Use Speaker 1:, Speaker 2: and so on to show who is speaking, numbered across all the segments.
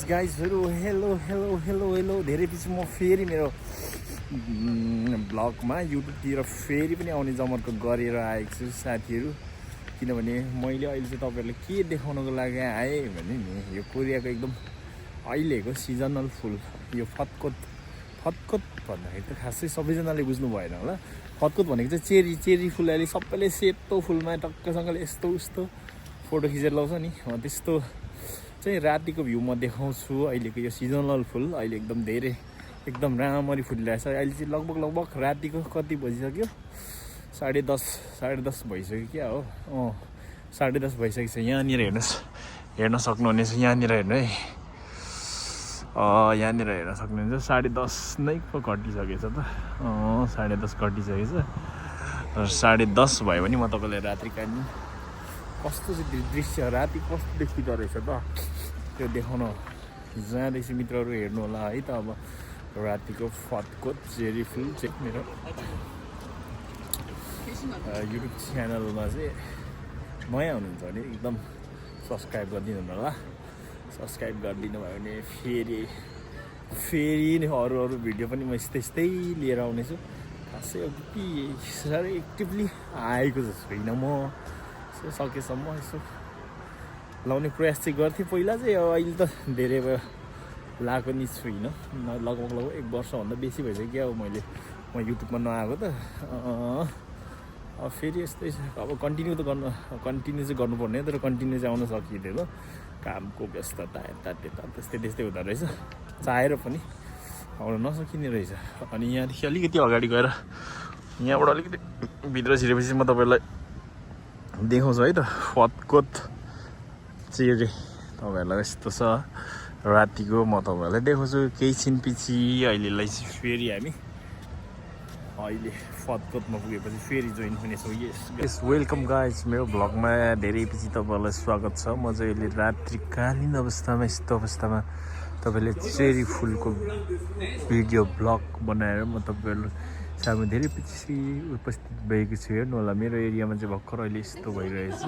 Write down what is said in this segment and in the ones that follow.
Speaker 1: गाइजहरू hello धेरै पछि म फेरि मेरो ब्लगमा युट्युबतिर फेरि पनि आउने जमर्को गरेर आएको छु साथीहरू। किनभने मैले अहिले चाहिँ तपाईँहरूलाई के देखाउनको लागि आएँ भने नि यो कोरियाको एकदम अहिलेको सिजनल फुल यो फतकोत भन्दाखेरि त खासै सबैजनाले बुझ्नु भएन होला। फतकोत भनेको चाहिँ चेरी फुल अहिले सबैले सेतो फुलमा टक्कसँगले यस्तो उस्तो फोटो खिचेर लाउँछ नि, त्यस्तो चाहिँ रातिको भ्यू म देखाउँछु। अहिलेको यो सिजनल फुल अहिले एकदम राम्ररी फुलिरहेछ। अहिले चाहिँ लगभग रातिको कति बजिसक्यो, 10:30 भइसक्यो क्या हो। 10:30 भइसकेको छ। यहाँनिर हेर्न सक्नुहुनेछ। यहाँनिर हेर्नु है, यहाँनिर हेर्न सक्नुहुन्छ 10:30 नै पो घटिसकेछ त। 10:30 घटिसकेछ। 10:30 भयो भने म तपाईँलाई रात्रिकालीन कस्तो चाहिँ दृश्य राति कस्तो देखिँदो रहेछ त त्यो देखाउन जाँदैछु। मित्रहरू हेर्नु होला है त। अब रातिको फतकोत चेरी फुल चाहिँ मेरो युट्युब च्यानलमा चाहिँ नयाँ हुनुहुन्छ भने एकदम सब्सक्राइब गरिदिनु होला। सब्सक्राइब गरिदिनु भयो भने फेरि अरू भिडियो पनि म यस्तै लिएर आउनेछु। खासै अब कि साह्रै एक्टिभली आएको जस्तो छुइनँ म। सकेसम्म यसो लाउने प्रयास चाहिँ गर्थेँ पहिला चाहिँ। अब अहिले त धेरै भयो लाएको नि छुइनँ। लगभग 1 वर्षभन्दा बेसी भइसक्यो अब म युट्युबमा नआएको त। अब फेरि यस्तै अब कन्टिन्यू चाहिँ गर्नुपर्ने, तर कन्टिन्यू चाहिँ आउन सकिँदैन। कामको व्यस्तता यता त्यता त्यस्तै हुँदो रहेछ। चाहेर पनि आउन नसकिने रहेछ। अनि यहाँदेखि अलिकति अगाडि गएर यहाँबाट अलिकति भित्र छिरेपछि म तपाईँलाई देखाउँछु है त फतकोत चेरी। तपाईँहरूलाई यस्तो छ रातिको म तपाईँहरूलाई देखाउँछु केही छिनपछि। अहिलेलाई चाहिँ फेरि हामी अहिले फतकोतमा पुगेपछि फेरि जोइन हुनेछौँ। यस वेलकम गाइज मेरो ब्लगमा धेरै पछि तपाईँहरूलाई स्वागत छ। म चाहिँ अहिले रात्रिकालीन अवस्थामा यस्तो अवस्थामा तपाईँले चेरी फुलको भिडियो ब्लग बनाएर म तपाईँहरू सामु धेरै पछि उपस्थित भएको छु। हेर्नु होला मेरो एरियामा चाहिँ भर्खर अहिले यस्तो भइरहेछ।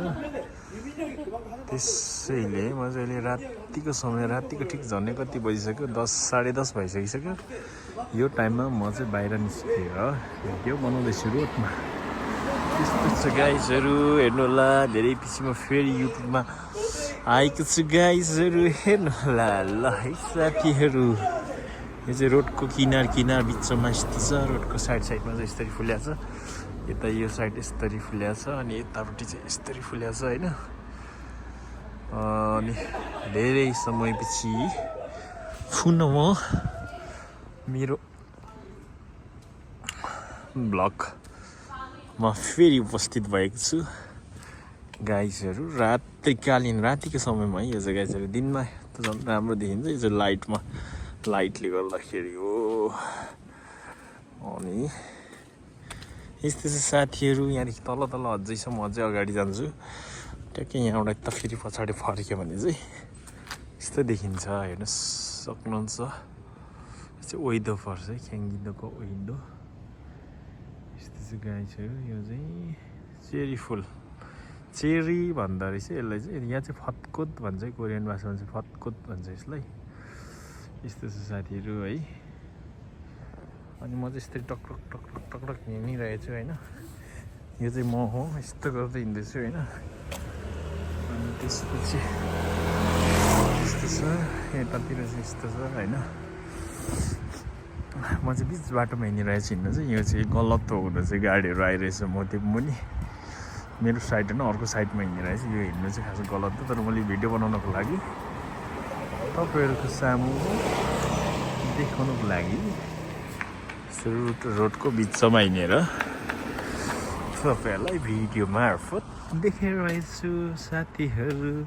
Speaker 1: त्यसैले म चाहिँ अहिले रातिको ठिक झन्डै कति बजिसक्यो, 10:30 भइसकिसक्यो। यो टाइममा म चाहिँ बाहिर निस्केर भिडियो बनाउँदैछु रोडमा। त्यस्तो छ गाइजहरू हेर्नु होला। धेरै पछि म फेरि युट्युबमा आएको छु गाइजहरू हेर्नु होला। ल है साथीहरू, यो चाहिँ रोडको किनार बिचमा यस्तो छ। रोडको साइडमा चाहिँ यसरी फुल्याएको छ। यता यो साइड यसरी फुल्याएको छ अनि यतापट्टि चाहिँ यसरी फुल्याएको छ होइन। अनि धेरै समयपछि पुनः म मेरो ब्लगमा फेरि उपस्थित भएको छु गाइजहरू। रातिको समयमा है यो चाहिँ गाइजहरू। दिनमा त झन् राम्रो देखिन्छ यो चाहिँ लाइटले गर्दाखेरि हो। अनि यस्तो चाहिँ साथीहरू यहाँदेखि तल अझै अगाडि जान्छु। ट्याक्कै यहाँबाट यता फेरि पछाडि फर्क्यो भने चाहिँ यस्तो देखिन्छ। हेर्न सक्नुहुन्छ यो चाहिँ ओइदो पर्छ है, ख्याङ्गिदोको ओइदो। यस्तो चाहिँ गाइजहरू यो चाहिँ चेरी फुल चेरी भन्दा रहेछ यसलाई चाहिँ। यहाँ चाहिँ फतकोत भन्छ है, कोरियन भाषामा चाहिँ फतकोत भन्छ यसलाई। यस्तो छ साथीहरू है। अनि म चाहिँ यस्तै टक हिँडिरहेको छु होइन। यो चाहिँ म हो, यस्तो गर्दै हिँड्दैछु होइन। अनि त्यसपछि यस्तो छ यतातिर चाहिँ यस्तो छ होइन। म चाहिँ बिच बाटोमा हिँडिरहेको छु। हिँड्नु चाहिँ यो चाहिँ गलत हो हुँदा चाहिँ गाडीहरू आइरहेछ। म त्यो मुनि मेरो साइड होइन अर्को साइडमा हिँडिरहेको छु। यो हिँड्नु चाहिँ खास गलत हो, तर मैले भिडियो बनाउनको लागि तपाईँहरूको सामु देखाउनुको लागि रोडको बिचमा हिँडेर तपाईँहरूलाई भिडियो मार्फत देखाइरहेको छु साथीहरू।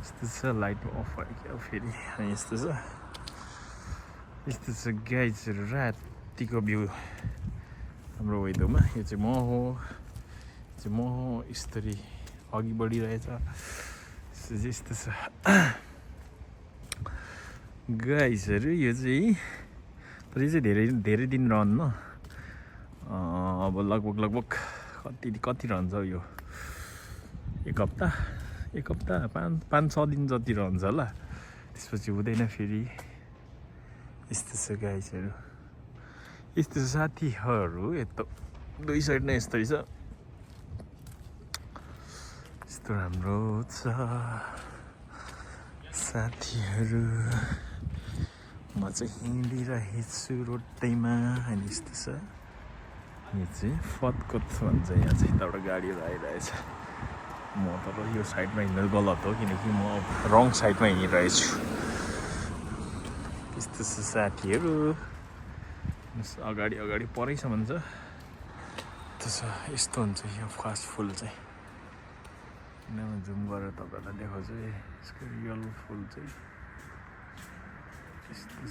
Speaker 1: यस्तो छ लाइटमा अफ भयो क्या फेरि। यस्तो छ गाइजहरू रातिको भ्यू हाम्रो वेदरमा। यो चाहिँ म हो यसरी अघि बढिरहेछ। यस्तो छ गाइजहरू। यो चाहिँ तर यो चाहिँ धेरै दिन रहन्न। अब लगभग कति रहन्छ यो, 1 हप्ता 5-6 दिन जति रहन्छ होला। त्यसपछि हुँदैन फेरि यस्तो छ गाइजहरू यस्तो साथीहरू यस्तो दुई साइड नै यस्तै छ यस्तो राम्रो छ साथीहरू म चाहिँ हिँडिरहेछु रोडैमा अनि यस्तो छ यो चाहिँ फतकत भन्छ यहाँ चाहिँ यताबाट गाडीहरू आइरहेछ म तर यो साइडमा हिँड्नु गलत हो किनकि म रङ साइडमा हिँडिरहेछु यस्तो छ साथीहरू अगाडि अगाडि परैसम्म छ यस्तो हुन्छ यो फर्स्ट फुल चाहिँ किनभने जुम गरेर तपाईँहरूलाई देखाउँछु यसको रियल फुल चाहिँ यस्तो छ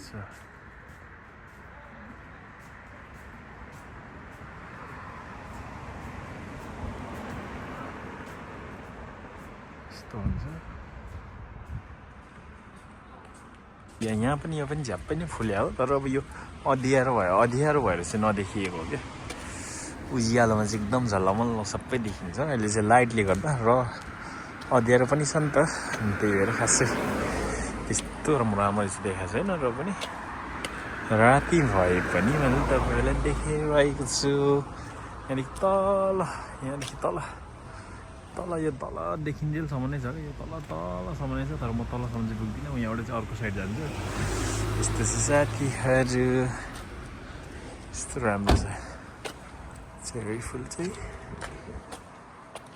Speaker 1: यस्तो हुन्छ यहाँ पनि यो पनि झ्याप्पै नै फुल्या हो तर अब यो अँध्यारो भएर चाहिँ नदेखिएको हो क्या उज्यालोमा चाहिँ एकदम झलमल्ल सबै देखिन्छ अहिले चाहिँ लाइटले गर्दा र अँध्यारो पनि छ नि त अनि त्यही भएर खासै त्यस्तो राम्रो चाहिँ देखाएको छैन र पनि राति भए पनि मैले तपाईँहरूलाई देखाइरहेको छु यहाँदेखि तल तल यो तल देखिन्जेलसम्म नै छ क्या यो तलसम्म नै छ तर म तलसम्म चाहिँ पुग्दिनँ म यहाँबाट चाहिँ अर्को साइड जान्छु यस्तो छ साथीहरू यस्तो राम्रो छ चेरी फुल चाहिँ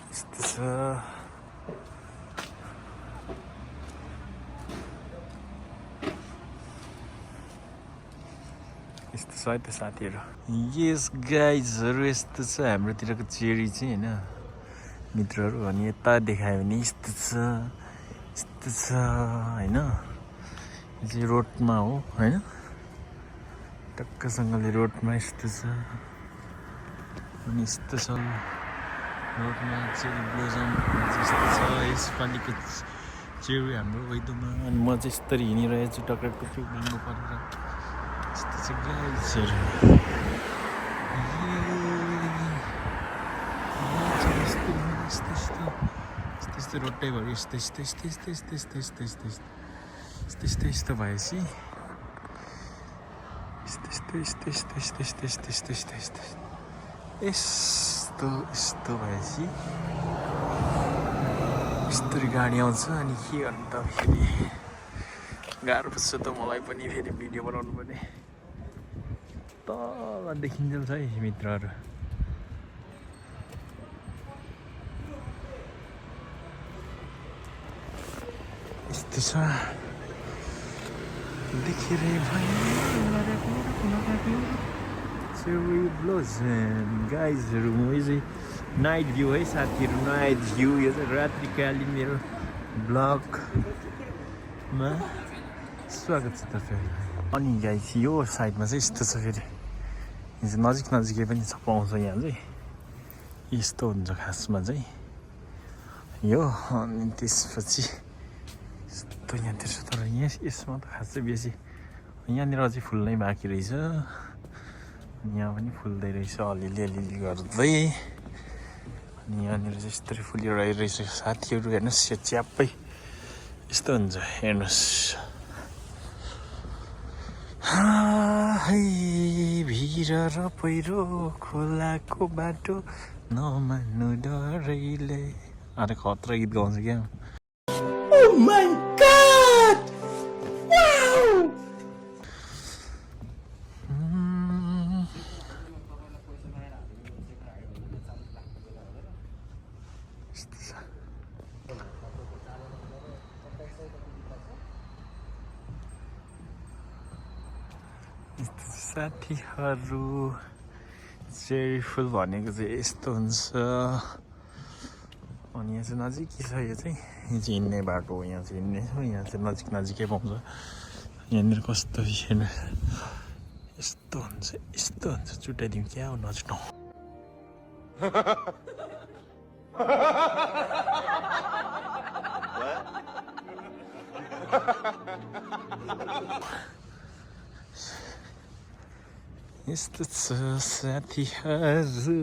Speaker 1: यस्तो छ यस्तो छ है त साथीहरू यस गाइजहरू यस्तो छ हाम्रोतिरको चेरी चाहिँ होइन मित्रहरू अनि यता देखायो भने यस्तो छ होइन यो चाहिँ रोडमा हो होइन टक्कसँगले रोडमा यस्तो छ अनि यस्तो छ रोडमा चेरी ब्लोजम यस्तो छ यसपालिको चेरी हाम्रो वैदोमा अनि म चाहिँ यस्तरी हिँडिरहेको छु टक्क भाङ्गो परेर यस्तो चाहिँ गाइजहरू यस्तो रोडैभरि यस्तो भएपछि यस्तो भएपछि यस्तरी गाडी आउँछ अनि के गर्नु त फेरि गाह्रो पर्छ त मलाई पनि फेरि भिडियो बनाउनु पर्ने तल देखिन्जेल छ है मित्रहरू यस्तो छ देखेरै चेरी ब्लोजम गाइजहरू म यो चाहिँ नाइट भ्यू है साथीहरू नाइट भ्यू यो चाहिँ रात्रिकालीन मेरो ब्लगमा स्वागत छ तपाईँहरूलाई अनि गाइज यो साइडमा चाहिँ यस्तो छ फेरि यो चाहिँ नजिकै पनि छ पाउँछ यहाँ चाहिँ यस्तो हुन्छ खासमा चाहिँ यो अनि त्यसपछि यस्तो यहाँतिर छ तर यसमा त खासै बेसी यहाँनिर अझै फुल्नै बाँकी रहेछ यहाँ पनि फुल्दै रहेछ अलिअलि गर्दै अनि यहाँनिर चाहिँ यस्तरी फुलिरहेछ साथीहरू हेर्नुहोस् यो च्याप्पै यस्तो हुन्छ हेर्नुहोस् भिर र पहिरो खोलाको बाटो नमान्नु डरैले अरे खतरा गीत गाउँछ क्या Oh my God! Wow! साथीहरू चेरी फुल भनेको चाहिँ यस्तो हुन्छ अनि यहाँ चाहिँ नजिकै छ यो चाहिँ हिँड्ने बाटो हो यहाँ चाहिँ हिँड्ने हो यहाँ चाहिँ नजिकै पाउँछ यहाँनिर कस्तो हेर्नु यस्तो हुन्छ चुटाइदिउँ क्या हो नचुटाउँ यस्तो छ साथीहरू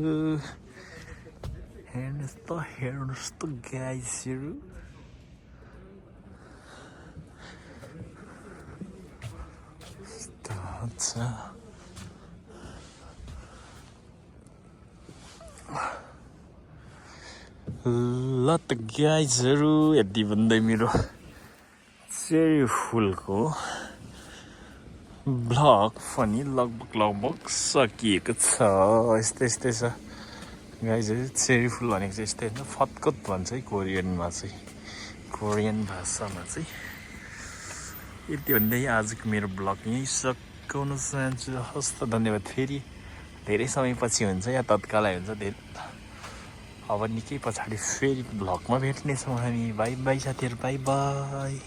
Speaker 1: हेर्नुहोस् त गाइजहरू अच्छा ल त गाइजहरु यति भन्दै मेरो चेरी फुलको ब्लग पनि लगभग सकिएको छ यस्तै छ गाइजहरु चेरी फुल भनेको चाहिँ यस्तै हुन्छ फतकत भन्छ है कोरियनमा चाहिँ कोरियन भाषामा चाहिँ यति भन्दै आजको मेरो ब्लग यहीँ सकाउन चाहन्छु हस्त धन्यवाद फेरि धेरै समयपछि हुन्छ या तत्कालै हुन्छ अब निकै पछाडि फेरि ब्लगमा भेट्नेछौँ हामी बाई बाई साथीहरु बाई बाई